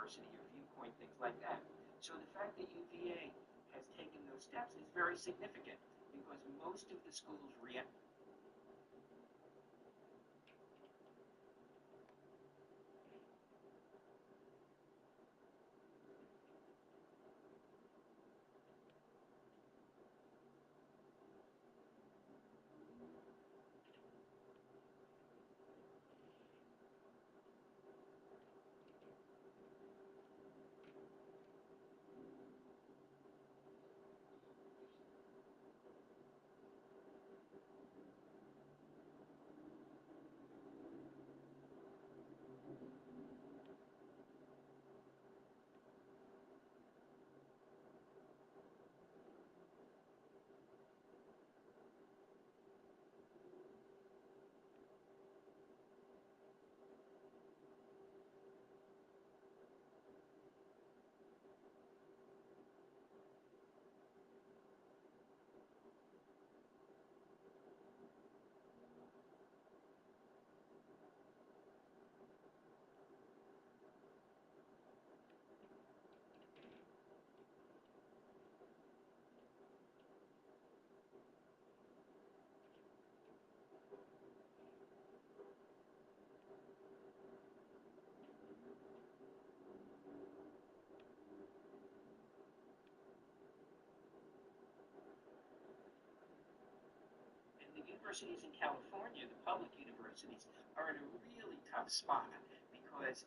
diversity or viewpoint, things like that. So the fact that UVA has taken those steps is very significant because most of the schools react. The universities in California, the public universities, are in a really tough spot because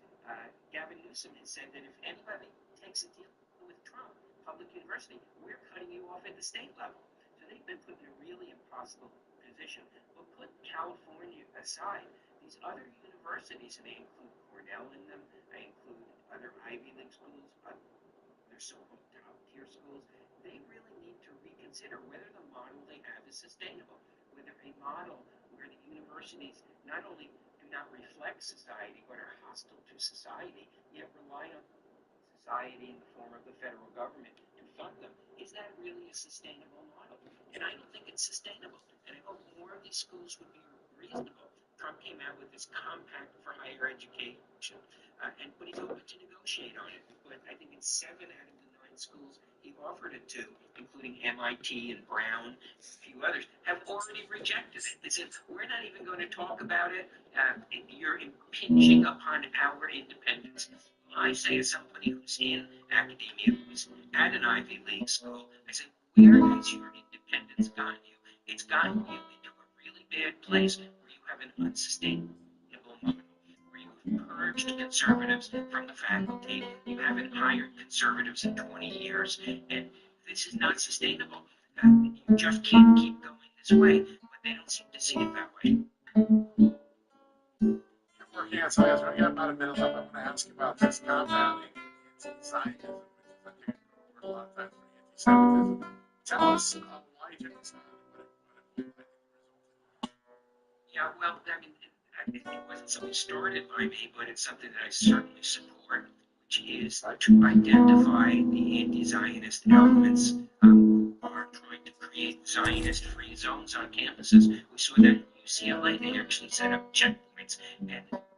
Gavin Newsom has said that if anybody takes a deal with Trump, public university, we're cutting you off at the state level. So they've been put in a really impossible position. But put California aside, these other universities, and they include Cornell in them, they include other Ivy League schools, their so-called top-tier schools, they really need to reconsider whether the model they have is sustainable. Whether a model where the universities not only do not reflect society but are hostile to society, yet rely on society in the form of the federal government to fund them, is that really a sustainable model? And I don't think it's sustainable. And I hope more of these schools would be reasonable. Trump came out with this compact for higher education, but he's open to negotiate on it. But I think it's 7 out of the 9 schools he offered it to, including MIT and Brown, a few others, have already rejected it. They said, we're not even going to talk about it. You're impinging upon our independence. I say, as somebody who's in academia, who's at an Ivy League school, I say, where has your independence gotten you? It's gotten you into a really bad place where you have an unsustainable model, where you have purged conservatives from the faculty. You haven't hired conservatives in 20 years, and this is not sustainable. You just can't keep going this way, but they don't seem to see it that way. More hands. I got about a minute left. I want to ask you about this compounding anti-Zionism, which is, I think, a word a lot of times for anti-Semitism. Tell us why you took this on and what it Yeah, well, I mean, it wasn't something started by me, but it's something that I certainly support, which is to identify the anti-Zionist elements who are trying to create Zionist-free zones on campuses. We saw that in UCLA. They actually set up checkpoints, and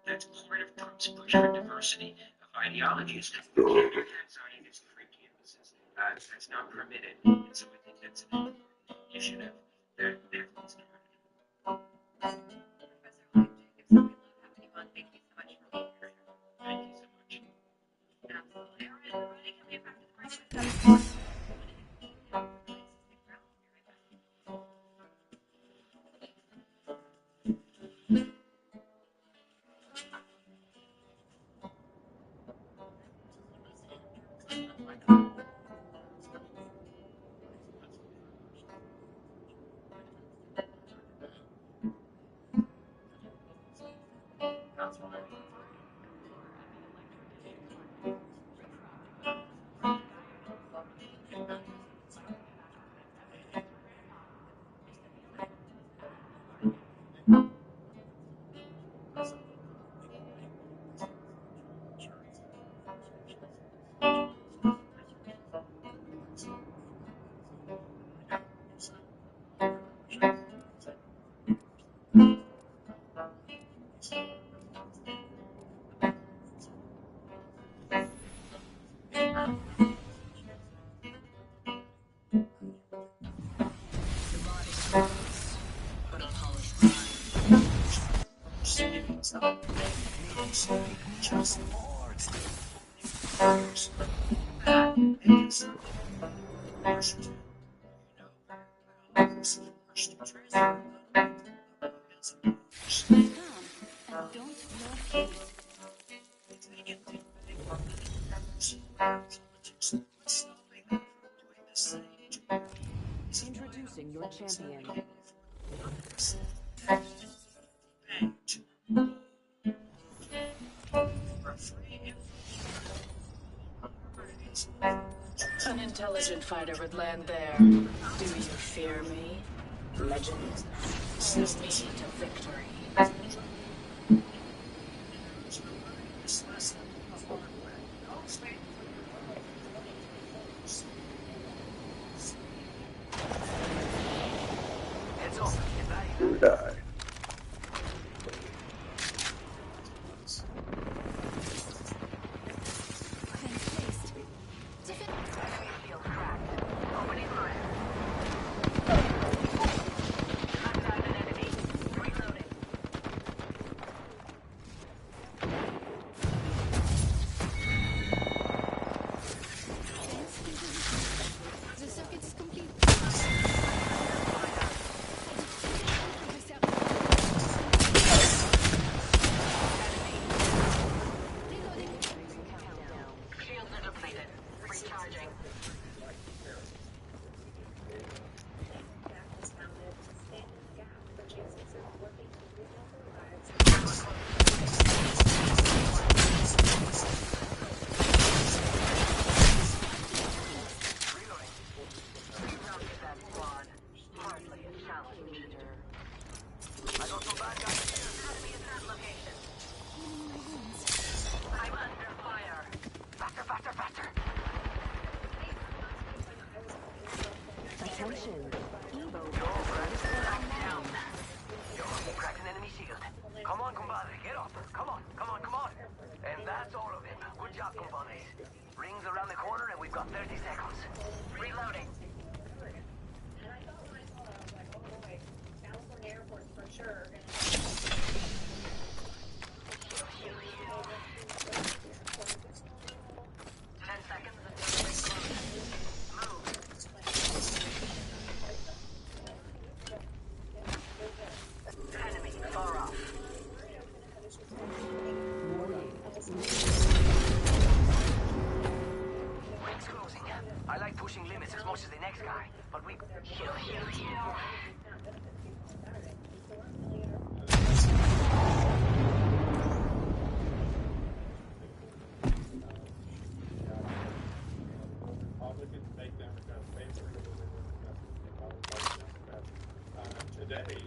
that's part of Trump's push for diversity of ideologies. You can't have Zionist-free campuses. That's not permitted. And so I think that's an important initiative that needs to happen. Professor William Jacobs, we love having you on. Thank you so much for being here. Thank you so much. Absolutely. All right, everybody, can we have back to the break? figures. That is forced to, this is forced to transfer billions of dollars. Don't locate. It's immediately politics stopping them from doing the same. Introducing your champion. An intelligent fighter would land there. Do you fear me? Legend, sneak me to victory. Die. The circuit is complete. Shields are depleted. Recharging. Attention. Cracked an enemy shield. Come on, compadre, get up. Come on. And that's all of him. Good job, compadres. Rings around the corner and we've got 30 seconds. Reloading. And I thought when I saw that, I was like, oh boy, California airports for sure. 10 seconds until the ring closes. Move. Enemy far off. Ring's closing. I like pushing limits as much as the next guy, but we... Republicans make Democrats pay for it, or today,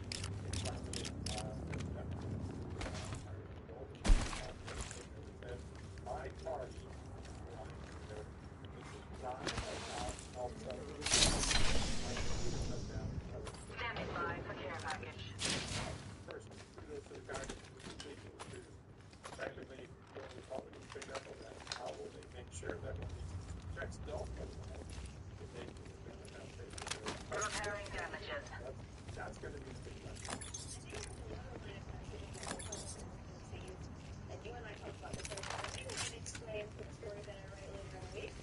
my party, Standing by for care package. first, kudos to the guy effectively, the Republicans picked up on that. How will they make sure that when these checks don't come out, that they have to pay for it? Repairing damages. That's going to be the big one. And you and I talked about this earlier. I think I can explain the story that I write later in the week.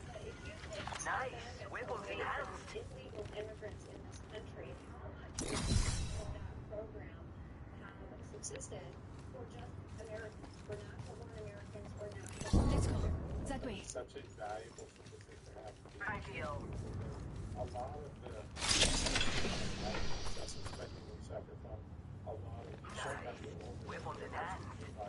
But if you take Nice. Weapons in hand. illegal immigrants in this country, how much of that program have subsisted for just Americans, for natural-born Americans, or natural? Let's go. That way. Such a valuable statistic to have. Ideal. A lot of the suspecting we suffer from a lot of sometimes the older Weapons in hand. All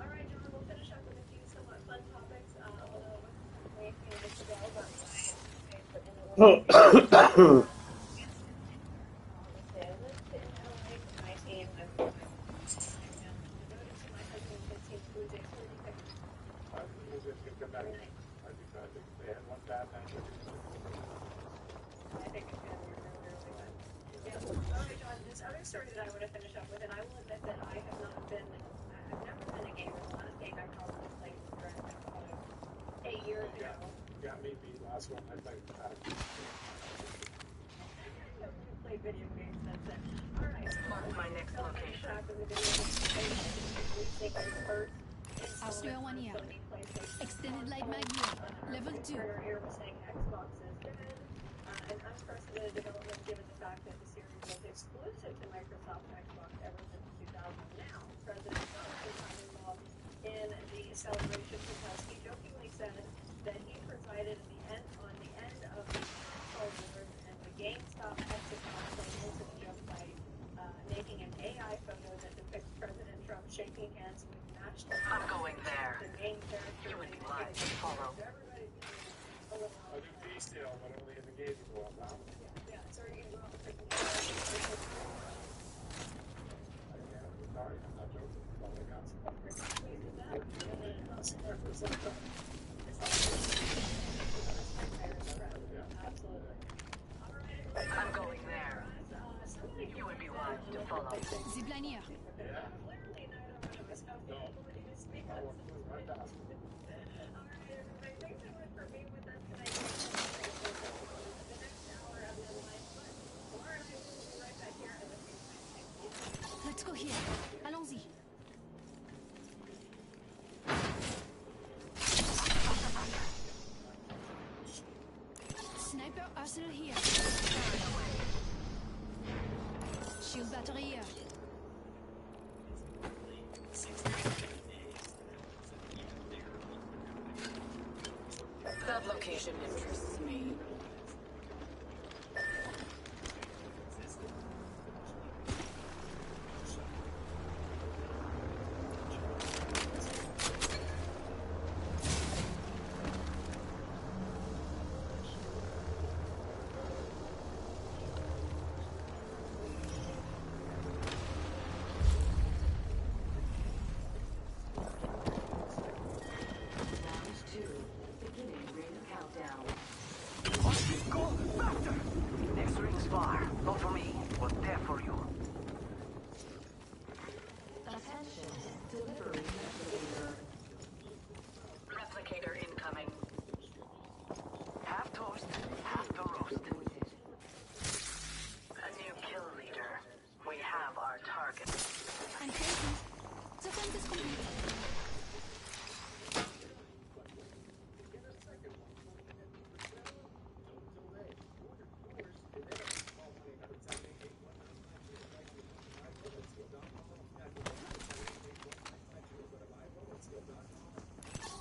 right, John, we'll finish up with a few somewhat fun topics. Although we can get to go, but this other story that I want to finish up with, and I will admit that I've never been a gamer. The last game I probably played was Grand Theft Auto 8 years ago. Got me beat last one I played. Play video games, that's it. All right. Mark my next location. Hardware 1 year. Extended light mag year. Level 2. Air was saying Xbox is dead. An unprecedented development given the fact that the series was exclusive to Microsoft Xbox ever since 2000. Now, President Trump is not involved in the celebration because he jokingly said that he presided on the end of the console wars and the GameStop Hexagon incident by making an AI photo that depicts President Trump shaking hands with matched I'm going there. the main character. You would be wise to follow. Everybody's a little I do bestial, but only in the gaming world now. yeah, so are you going to go out and I can't. I'm sorry. I'm not joking. Well, I got some. Absolutely. I'm going there. You would be wise to follow. Zipline here. Yeah? Clearly, neither one of us have the No. ability to speak I on went right past it. All right, everybody, thanks so much for being with us tonight. The next hour of the live, but Laura and I will be right back here at the same time. Let's go here. Allons-y. Sniper arsenal here. Shield battery here. That location interests me. Round 2. Beginning ring countdown. Go faster! Next ring's far. Not for me, but there for you. Attention. Delivering replicator. Replicator incoming. Half toast, half the roast. A new kill leader. We have our target. I'm crazy. The fence is complete.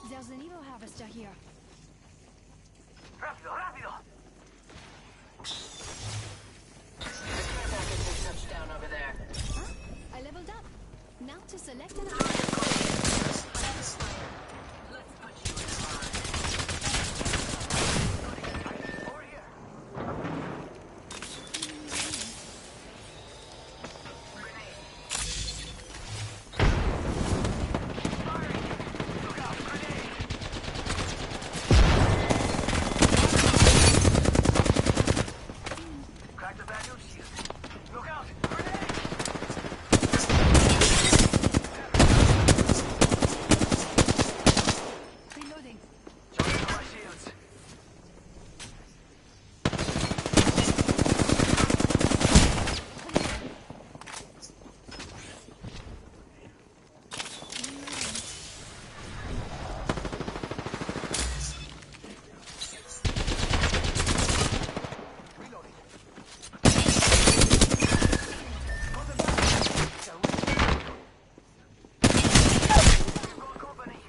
There's an evil harvester here. Rápido, rápido! The care package has touched down over there. Huh? I leveled up. Now to select an Let's put you in line. Over here! Grenade. Firing! Look out, grenade! Crack the vacuum shield. Look out, grenade! reloading. Charging my shields. Reloading. Got them back. Got company.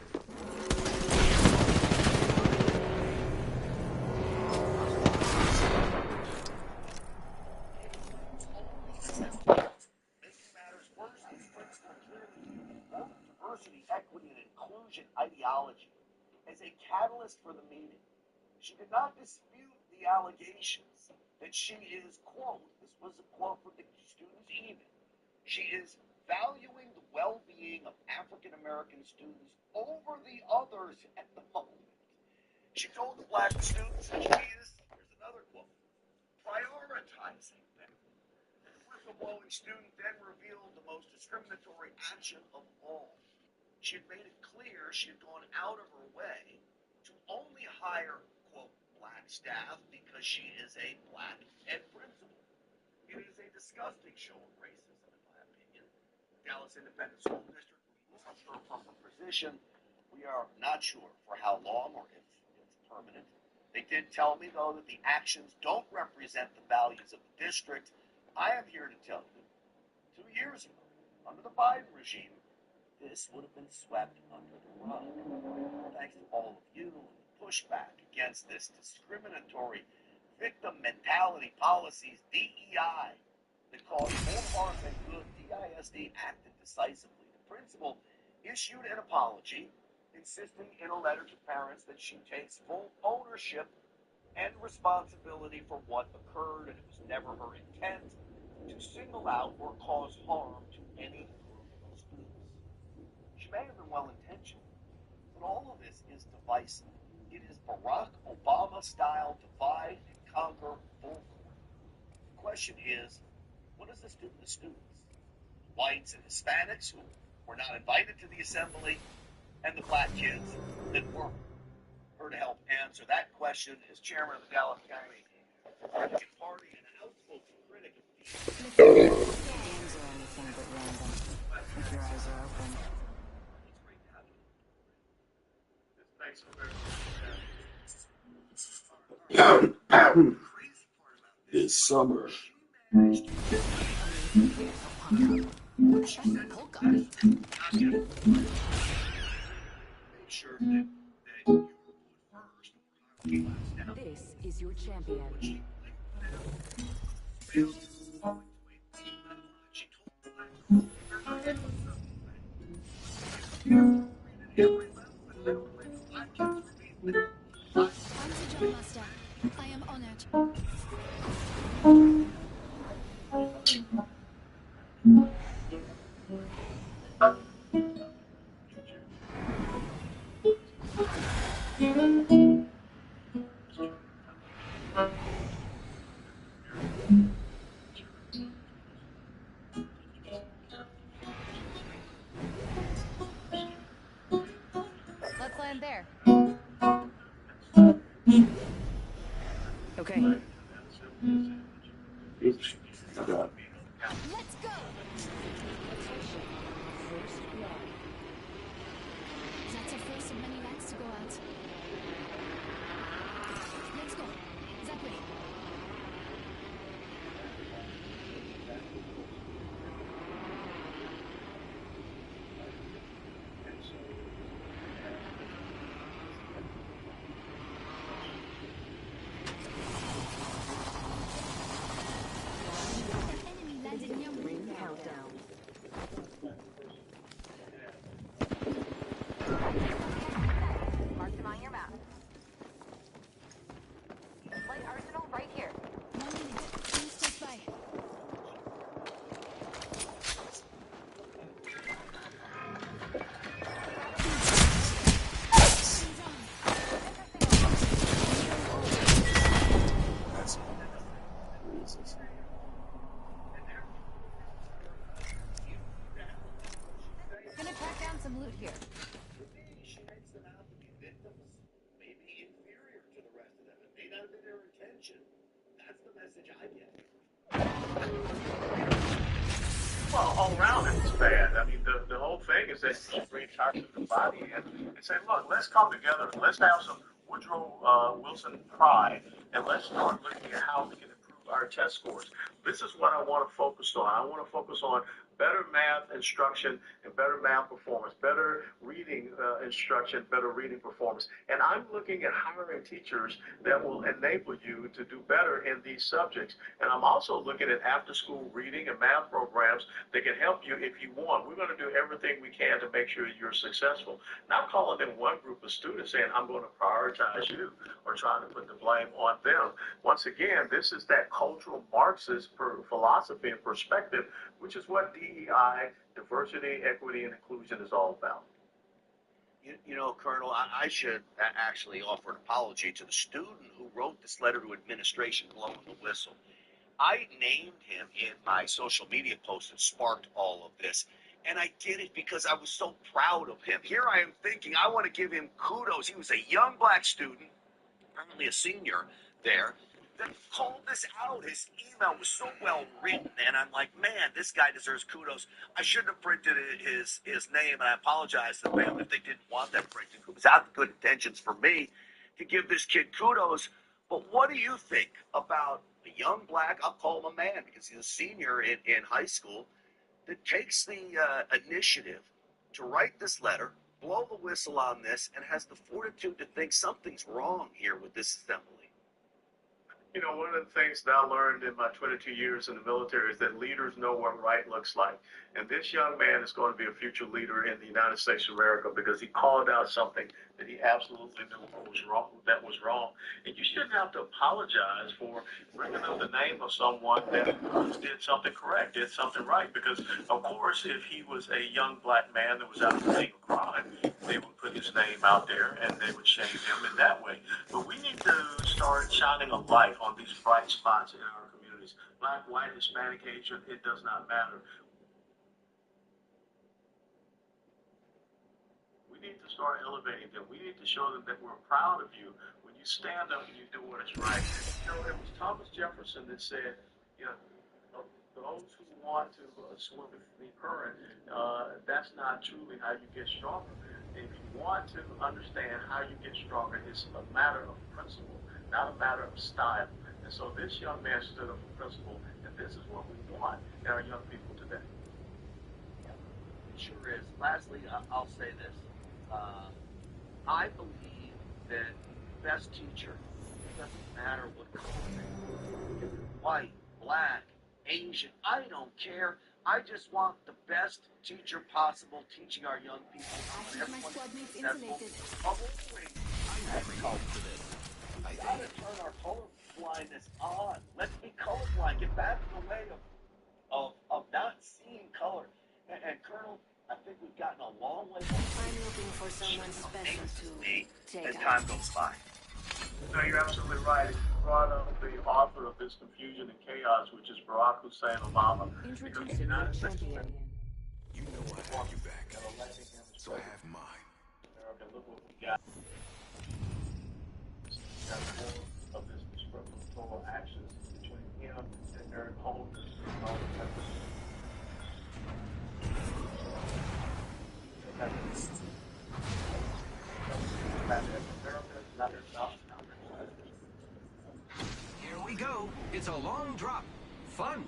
Making matters worse, these Princeton clearly promote diversity, equity, and inclusion ideology as a catalyst for the meeting. She did not dispute the allegations that she is, quote, this was a quote from the students even, she is valuing the well-being of African American students over the others at the moment. She told the black students that she is, here's another quote, prioritizing them. The whistleblowing student then revealed the most discriminatory action of all. She had made it clear she had gone out of her way to only hire, quote, black staff because she is a black head principal. It is a disgusting show of racism, in my opinion. Dallas Independent School District removes her from her position. We are not sure for how long or if it's permanent. They did tell me, though, that the actions don't represent the values of the district. I am here to tell you, 2 years ago, under the Biden regime, this would have been swept under the rug. Thanks to all of you and the pushback against this discriminatory victim mentality policies, DEI, that caused more harm than good, DISD acted decisively. The principal issued an apology, insisting in a letter to parents that she takes full ownership and responsibility for what occurred, and it was never her intent to single out or cause harm to any group of students. She may have been well-intentioned, but all of this is divisive. It is Barack Obama-style divide and conquer full court. The question is, what does this do to the students? Whites and Hispanics who were not invited to the assembly, and the black kids that were. Her to help answer that question is chairman of the Dallas County Republican Party and an outspoken critic of Games are anything but random. If your eyes are open. It's great to have you. Thanks for Crazy part about This summer. she said Polka. make sure that you were put first. This is your champion. She I'm the Jump Master. I am honored. Let's land there. Okay. Oops. Forgot. Let's go! That's the first of many lights to go out. Let's go. That way. An enemy landed near me. Ring countdown. Mark them on your map. Light arsenal right here. 1 minute. Please stop by. She's on. That's Jesus. Gonna track down some loot here. She makes them out to be victims, maybe inferior to the rest of them. It may not have been their intention. That's the message I get. Well, all around it's bad. I mean, the whole thing is that you bring toxic to the body and say, look, let's come together. Let's have some Woodrow Wilson pride, and let's start looking at how we can improve our test scores. This is what I want to focus on. I want to focus on better math instruction and better math performance, better reading instruction, better reading performance. And I'm looking at hiring teachers that will enable you to do better in these subjects. And I'm also looking at after-school reading and math programs that can help you if you want. We're going to do everything we can to make sure you're successful. Not calling in one group of students saying, I'm going to prioritize you or trying to put the blame on them. Once again, this is that cultural Marxist philosophy and perspective, which is what DEI, diversity, equity, and inclusion is all about. You know, Colonel, I should actually offer an apology to the student who wrote this letter to administration blowing the whistle. I named him in my social media post that sparked all of this. And I did it because I was so proud of him. Here I am thinking I want to give him kudos. He was a young black student apparently a senior there, that called this out. His email was so well written, and I'm like, man, this guy deserves kudos. I shouldn't have printed his name, and I apologize to the family if they didn't want that printed. It was out of good intentions for me to give this kid kudos. But what do you think about a young black, I'll call him a man because he's a senior in high school, that takes the initiative to write this letter, blow the whistle on this, and has the fortitude to think something's wrong here with this assembly? You know, one of the things that I learned in my 22 years in the military is that leaders know what right looks like. And this young man is going to be a future leader in the United States of America because he called out something that he absolutely knew was wrong. And you shouldn't have to apologize for bringing up the name of someone that did something correct, did something right. Because, of course, if he was a young black man that was out committing a crime, they would put his name out there and they would shame him in that way. But we need to start shining a light on these bright spots in our communities. Black, white, Hispanic, Asian, it does not matter. We need to start elevating them. We need to show them that we're proud of you when you stand up and you do what is right. You know, it was Thomas Jefferson that said, you know, those who want to swim with the current, that's not truly how you get stronger. If you want to understand how you get stronger, it's a matter of principle, not a matter of style. And so this young man stood up for principle, and this is what we want in our young people today. It sure is. Lastly, I'll say this. I believe that the best teacher, it doesn't matter what color they are, white, black, Asian, I don't care. I just want the best teacher possible teaching our young people. I keep my squad mates insulated. We gotta turn our color blindness on. Let's be colorblind. Get back in the way of not seeing color. And Colonel, I think we've gotten a long way. I'm looking for someone special to take as time goes by. No, you're absolutely right. You brought up the author of this confusion and chaos, which is Barack Hussein Obama. introducing your champion. You know I have you back, so I have mine. America, look what we got. We got more of this discriminatory actions between him and Eric Holder and all the members. Here we go. It's a long drop. Fun.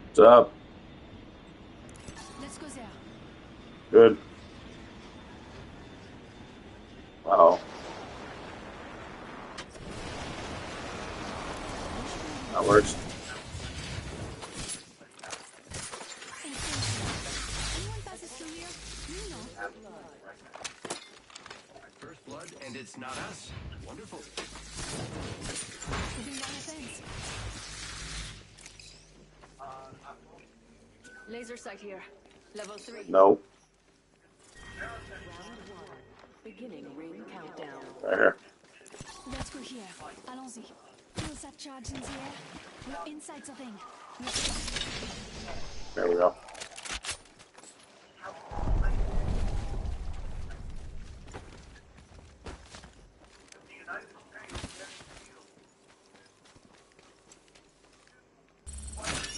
What's up? Let's go there. Good. Wow. That works. Anyone passes through here? You know. First blood, and it's not us. Wonderful. Moving down the fence. Laser sight here. Level 3. No. Round 1. Beginning ring countdown. Right here. Let's go here. Allons-y. Feels that charge in the air. We're inside something. There we go.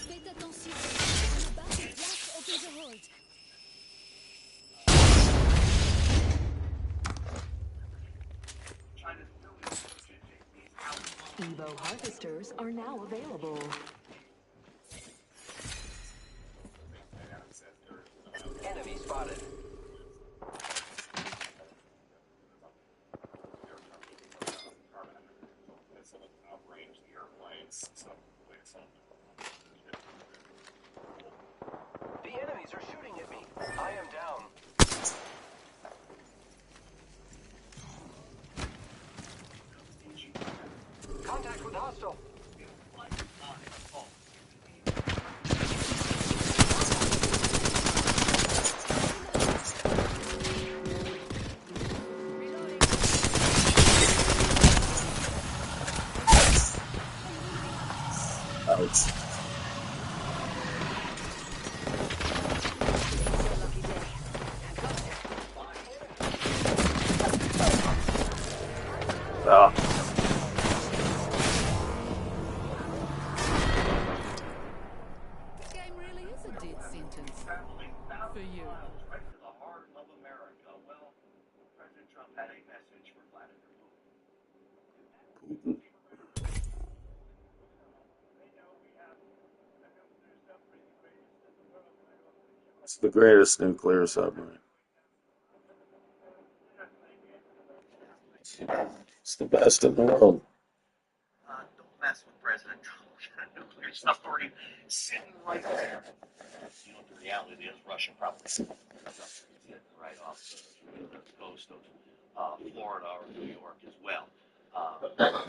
Faites attention. Le bas de glace opens a hold. Evo harvesters are now available. Enemy spotted. The enemies are shooting at me. I am down. Contact with hostile. Ouch. Ah, This game really is a death sentence. For you. Right to the heart of America. Well, President Trump had a message for Vladimir Putin. it's the greatest nuclear submarine. It's the best in the world. Don't mess with President Trump. A nuclear submarine sitting right there. You know, the reality is Russia probably sitting right off the coast of Florida or New York as well.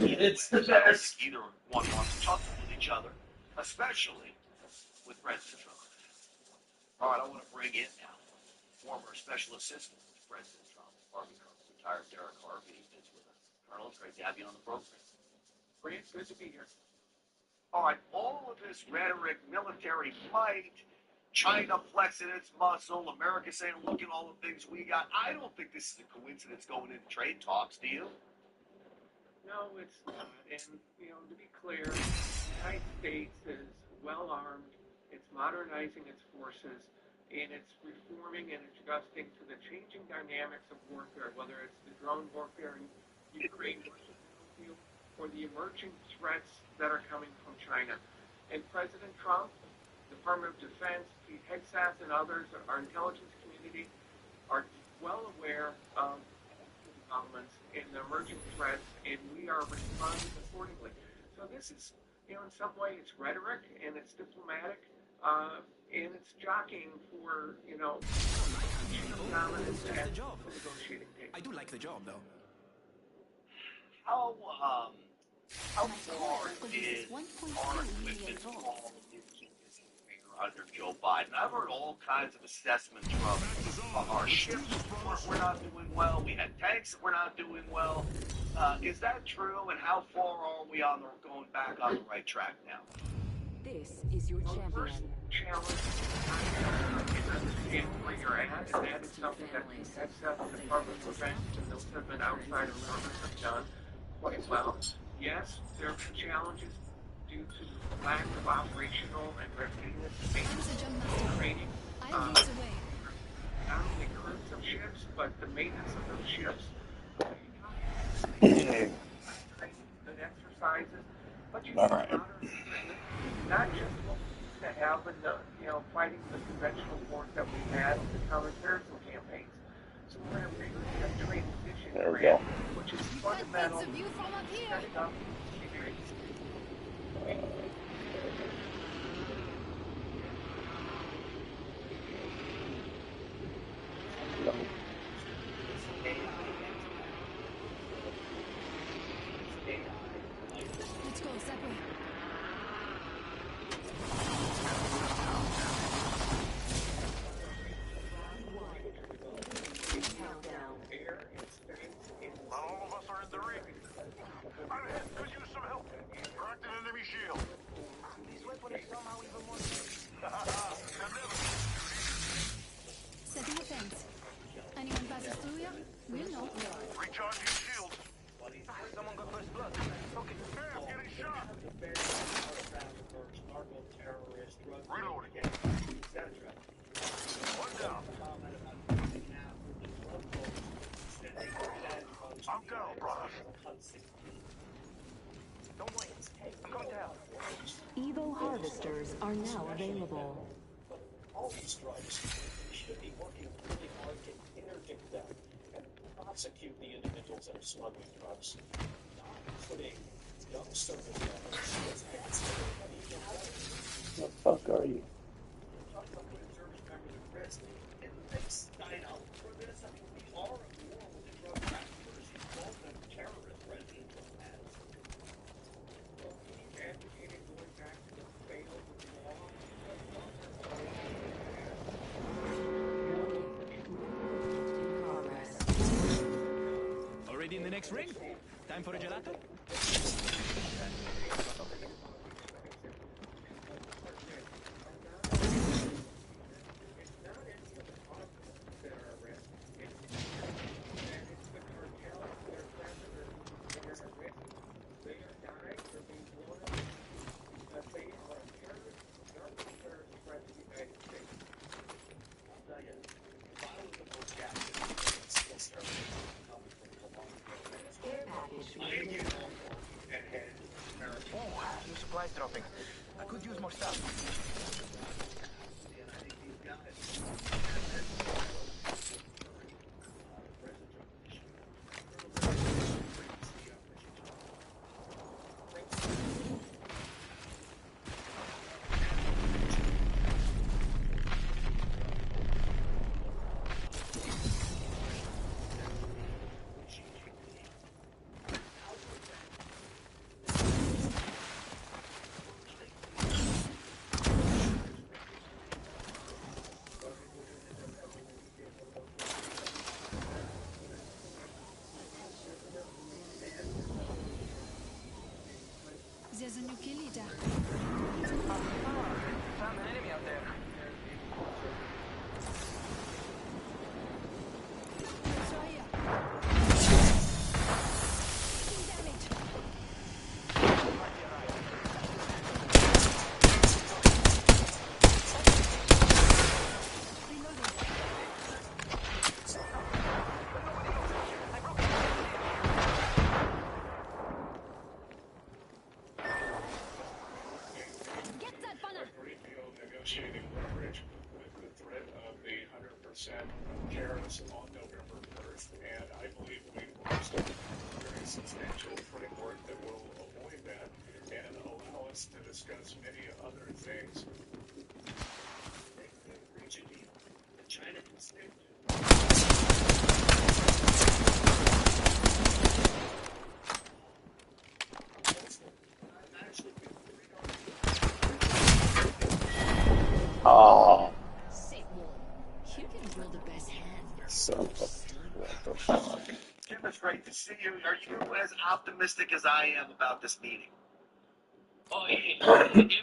It's the best. Either one wants to talk with each other, especially with President Trump. All right, I want to bring in now former special assistant to President Trump, Harvey Trump's retired Derek Harvey is with us. Colonel, it's great to have you on the program. Great, good to be here. All right, all of this rhetoric, military might, China flexing its muscle, America saying, look at all the things we got. I don't think this is a coincidence going into trade talks, do you? No, it's not. And, to be clear, the United States is well armed, it's modernizing its forces, and it's reforming and adjusting to the changing dynamics of warfare, whether it's the drone warfare in Ukraine, or the emerging threats that are coming from China. And President Trump, Department of Defense, Pete Hegseth, and others, our intelligence community, are well aware of the developments and the emerging threats, and we are responding accordingly. So this is, in some way, it's rhetoric and it's diplomatic, and it's jockeying for, dominance at the negotiating table. I do like the job, though. How far is our equipment fall under Joe Biden? I've heard all kinds of assessments from our ships we're not doing well. We had tanks that we're not doing well. Is that true? And how far are we going back on the right track now? This is your champion. Challenge is understand where you're at, and that is something that the Department of Defense and those have been outside of Congress have done quite well. Yes, there have been challenges due to lack of operational and readiness and training. Not only crews of ships, but the maintenance of those ships. Training and exercises, but you need modern equipment, not just what we used to have in the, fighting the conventional wars that we had in the counterterrorism campaigns. So we're in a really good transition period, which is fundamental. Setting up Let's go, Subway. Not all of us are in the ring. Our head could use some help. Cracked an enemy shield. This weapon is somehow even more... Setting a fence. Anyone passes through here? We'll know. Recharging shields. Someone got first blood. Okay. Hey, I'm getting shot. Reloading. One down. I'm down, brother. Don't wait. I'm coming down. Evo harvesters are now available. All these drugs should be working really hard to interdict them and prosecute the individuals that are smuggling drugs, not putting young service members as hands to the fuck are you? Talking about putting service members at risk. In the next 9 hours for this, I mean, we are at war with the drug traffickers. He's called them terrorist President Trump has. Well, he's advocating going back to the failed law. Already in the next ring? Time for a gelato? helping. I could use more stuff. And I think these guys, There's a new kill leader. Found an enemy out there. Destroyer. Taking damage. Reloading. Get that banner. Greenfield negotiating leverage with the threat of the 100% tariffs on November 1st, and I believe we launched a very substantial framework that will avoid that and allow us to discuss many other things. they reach a deal that China can stick to. I've actually been Oh, Say more. You can roll the best hand. son of a... What the fuck? Jim, it's great to see you. Are you as optimistic as I am about this meeting? Well, if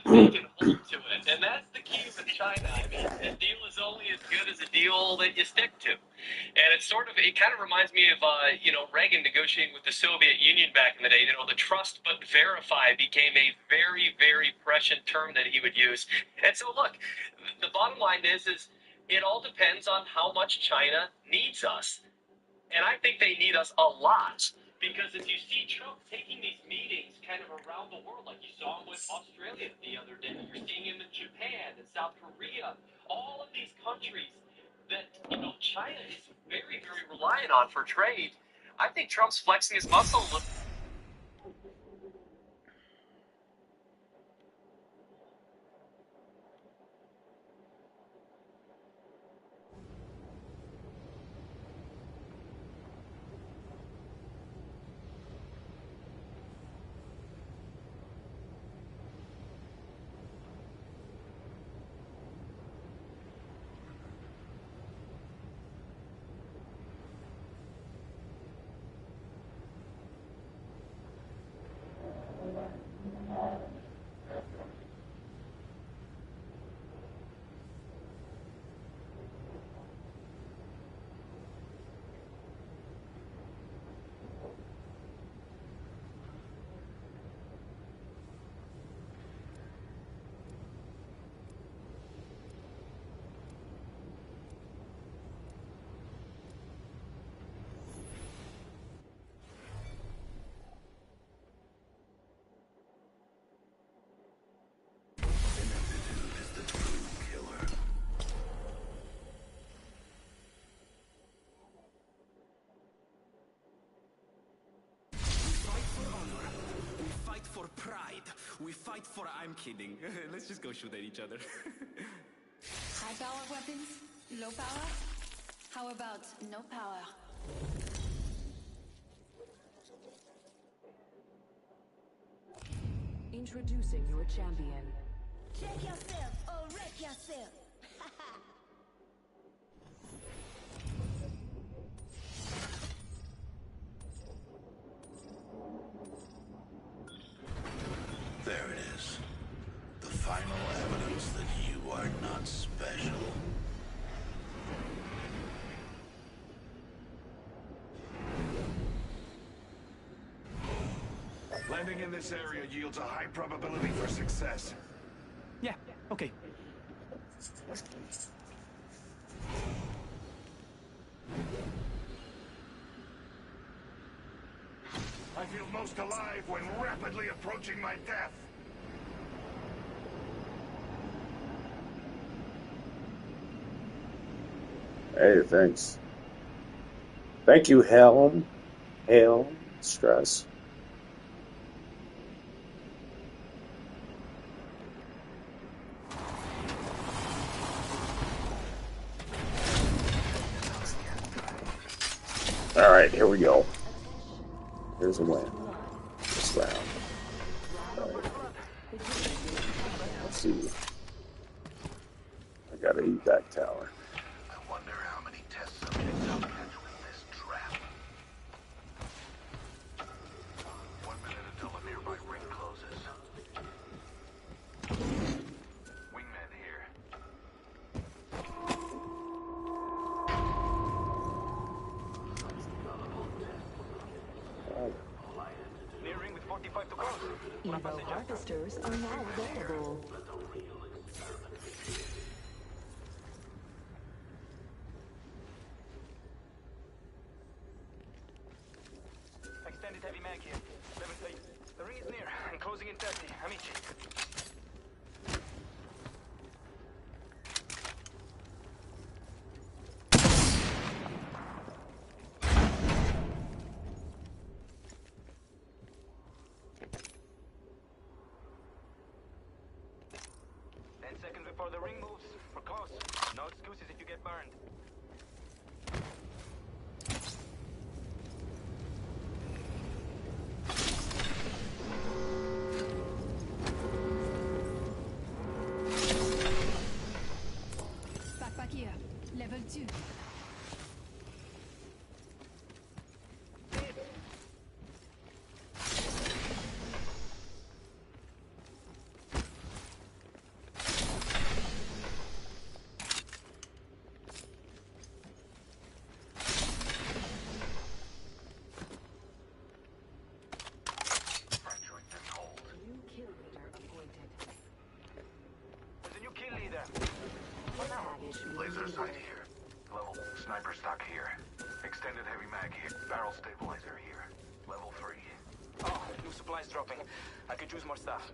they can hold to it, and that's the key with China. I mean, a deal is only as good as a deal that you stick to, and it kind of reminds me of Reagan negotiating with the Soviet Union back in the day. The trust but verify became a very, very prescient term that he would use. And so, look, the bottom line is it all depends on how much China needs us, and I think they need us a lot. Because if you see Trump taking these meetings kind of around the world, like you saw him with Australia the other day, you're seeing him in Japan and South Korea, all of these countries that, China is very, very reliant on for trade, I think Trump's flexing his muscle a little. For pride. We fight for... I'm kidding. Let's just go shoot at each other. High power weapons? Low power? How about no power? Introducing your champion. Check yourself or wreck yourself. There it is. The final evidence that you are not special. Landing in this area yields a high probability for success. Yeah, okay. I feel most alive when rapidly approaching my death. Hey, thanks. Thank you, Helm. Stress. All right, here we go. Here's a win. This round. All right. Let's see. I gotta eat that tower. I wonder how many test subjects I'll catch with this trap. 1 minute until the nearby ring closes. Wingman here. Near ring with 45 to close. Evo harvesters are now available. Extended heavy mag here. Level 3. The ring is near and closing in 30. Amici. Seconds before the ring moves. We're close. No excuses if you get burned. Backpack here. Level 2. Laser sight here. Level sniper stock here. Extended heavy mag here. Barrel stabilizer here. Level 3. Oh, new supplies dropping. I could use more stuff.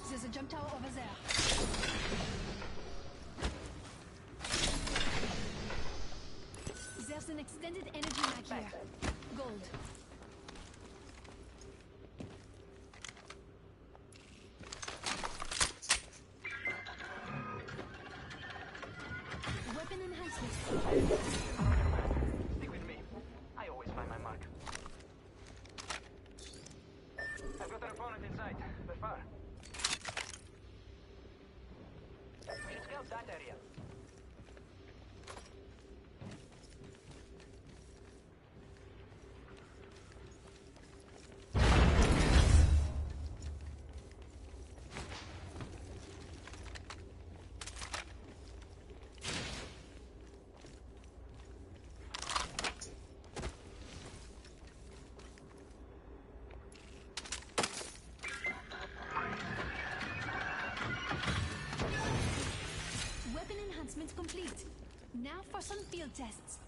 There's a jump tower over there. There's an extended energy mag here. Gold. Weapon enhancement. Stick with me. I always find my mark. I've got an opponent inside. They're far. We should scout that area. Weapon enhancement complete. Now for some field tests.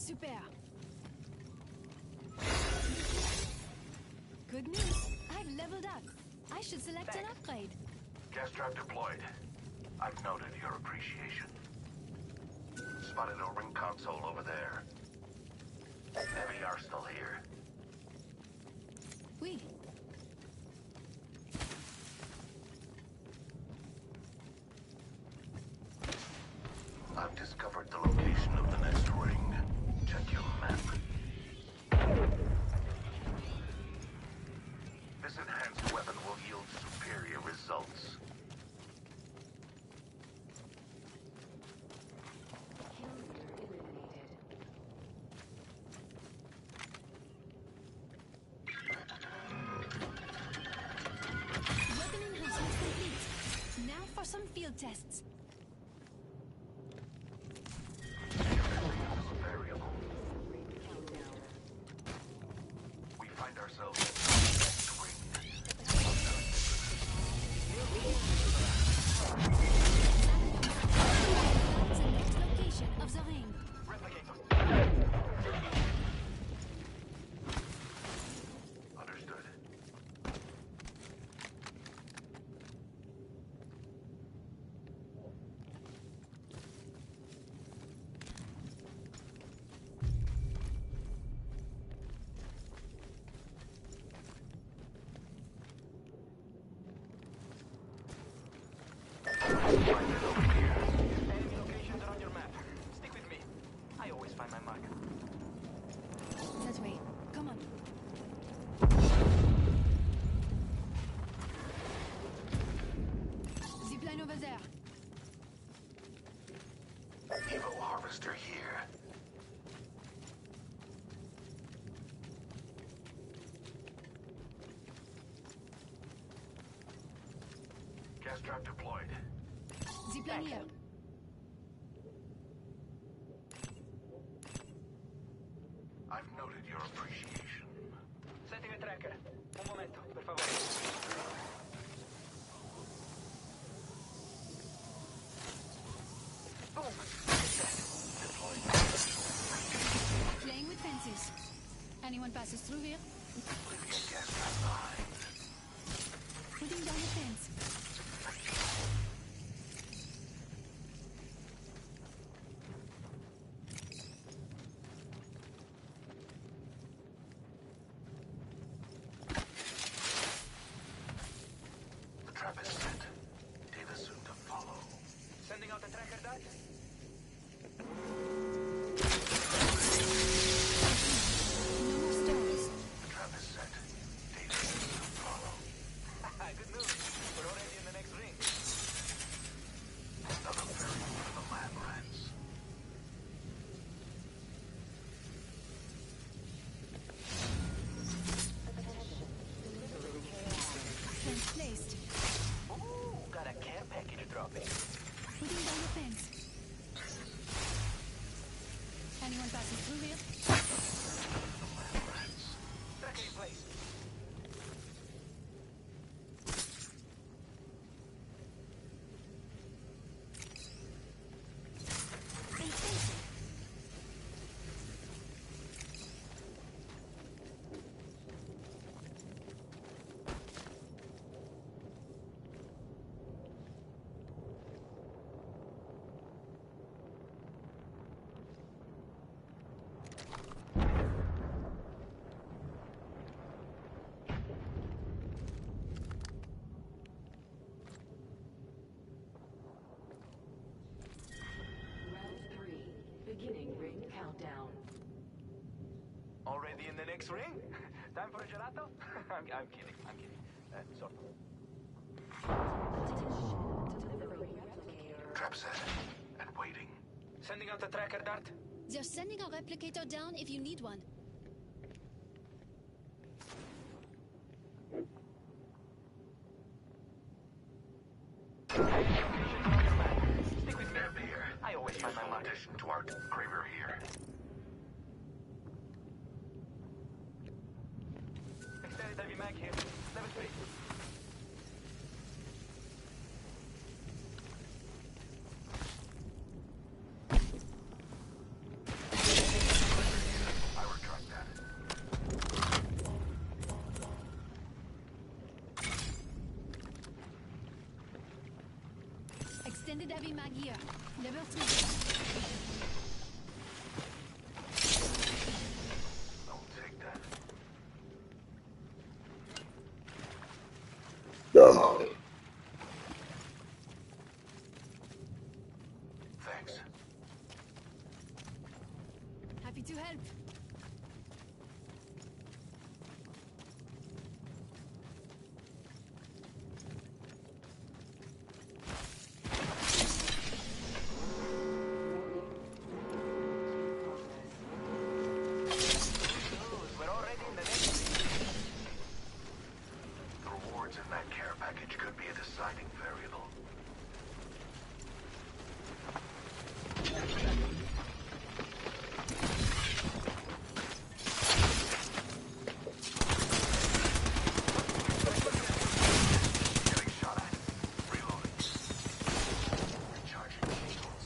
Super. Good news. I've leveled up. I should select an upgrade. Gas trap deployed. I've noted your appreciation. Spotted a ring console over there. Heavy arsenal here. Oui. I've discovered the location of the next ring. Check your map. This enhanced weapon will yield superior results. Weapon enhancements complete. Now for some field tests. Variable. We find ourselves at the next ring. That's the next location of the ring. Understood. Enemy locations are on your map. Stick with me. I always find my mark. That way. Come on. Zipline over there. Evo harvester here. Gas trap deployed. Zipline here. I've noted your appreciation. Setting a tracker. Un momento, per favore. Boom! Playing with fences. Anyone passes through here? Gas trap behind. Putting down the fence. The trap is set. Data soon to follow. Sending out the tracker dart. No more stones. The trap is set. Data soon to follow. Good news. We're already in the next ring. Another variable for the lab rats. Fence placed. Ooh, got a care package dropping. Putting down the fence. Anyone passing through here? Tracker in place. Beginning ring countdown. Already in the next ring? Time for a gelato? I'm kidding. I'm kidding. Sort of. Trap set and waiting. Sending out the tracker dart. They're sending a replicator down if you need one. Stick with me. Here. I always find my mark. Addition to our Kramer here. Extended heavy mag here. Level 3. having my gear. Level 2. Oh. Thanks. Happy to help. We're already in the next. The rewards in that care package could be a deciding variable. Getting shot at. Reloading. Recharging shields.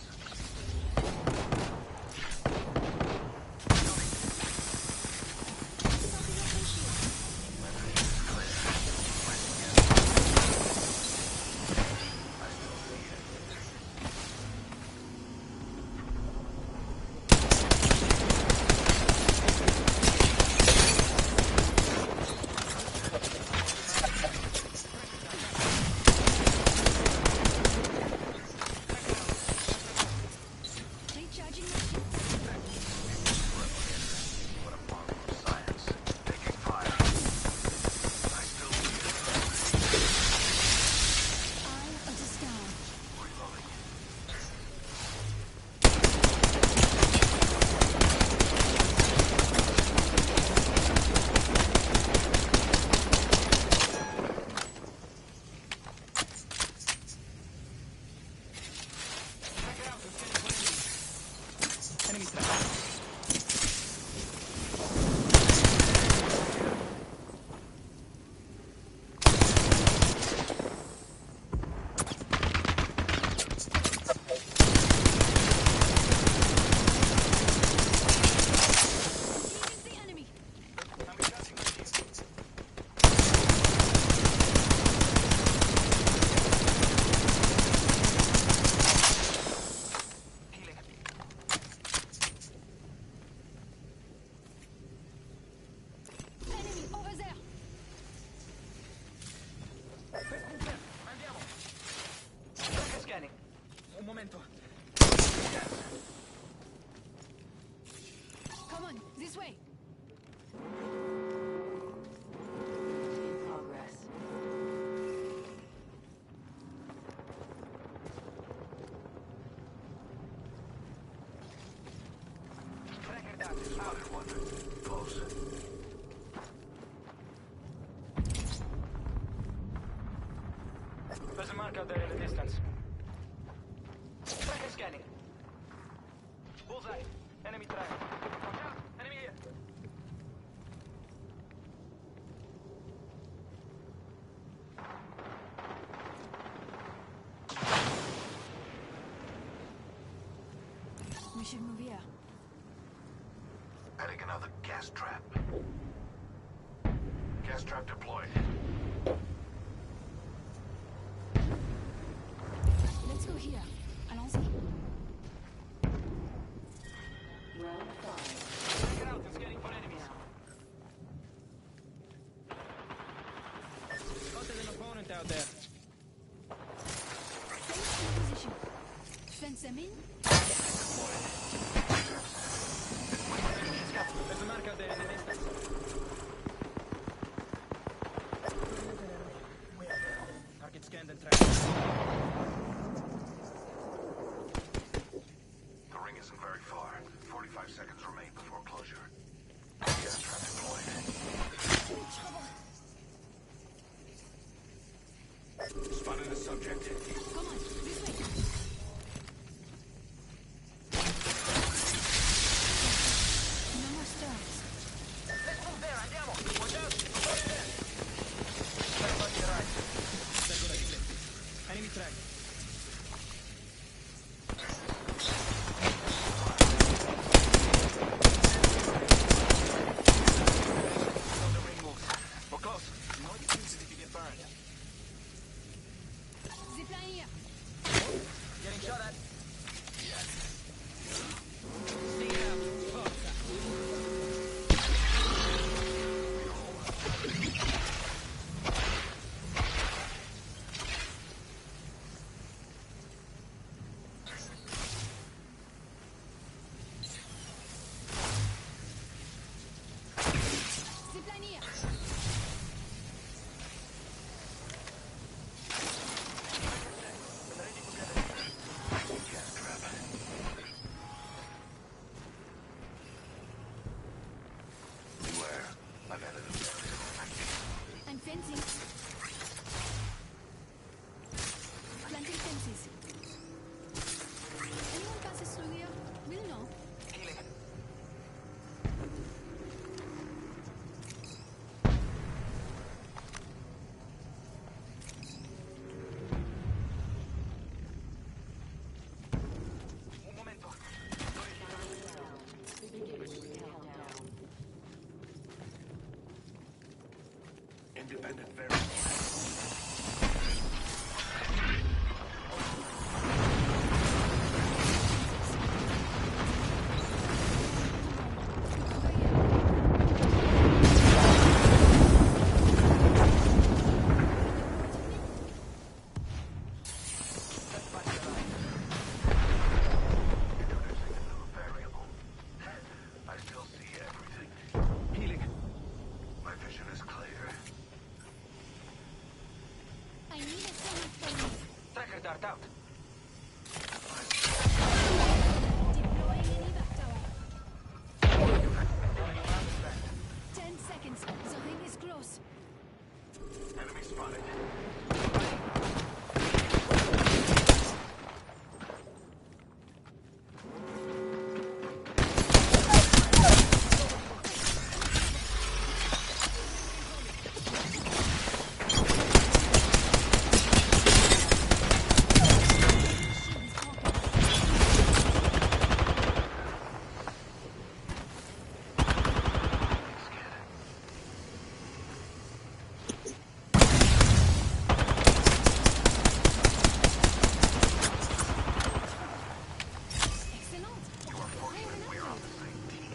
Recharging my shields. What a marvel of science. Taking fire. I still see it. Eye of the sky. Reloading. Enemy track. Engaging the enemy. I'm recharging my shields. Healing. Enemy over there. First confirm. Andiamo. Tracker scanning. Un momento. Come on, this way. In progress. Tracker down. Spotted one. Close. There's a mark out there in the distance. Tracker scanning. Bullseye. Enemy track. Watch out. Enemy here. We should move here. Adding another gas trap. Gas trap deployed. Let's go here. Allons-y. Round 5. Tracker out and scanning for enemies. Spotted an opponent out there. Stay in position. Fence them in. There's a mark out there in the distance. Target scanned and tracked. The ring isn't very far. 45 seconds remain before closure. Gas trap deployed. Fencing. Planting fences. Anyone passes through here, we'll know. Healing. Un momento. Independent variable. I still see everything. Healing. My vision is clear. I need a solar phone. Tracker dart out. Deploying an evac tower. 10 seconds. The ring is close. Enemy spotted. Excellent. You are fortunate we are on the same team.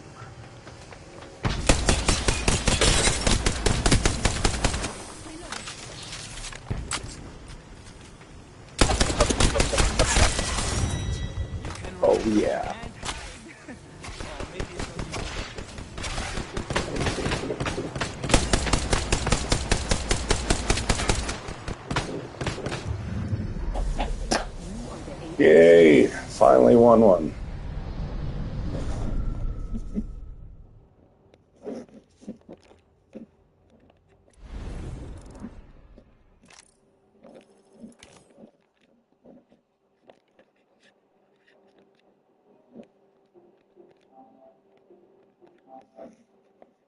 Oh yeah. Yay! Finally won one.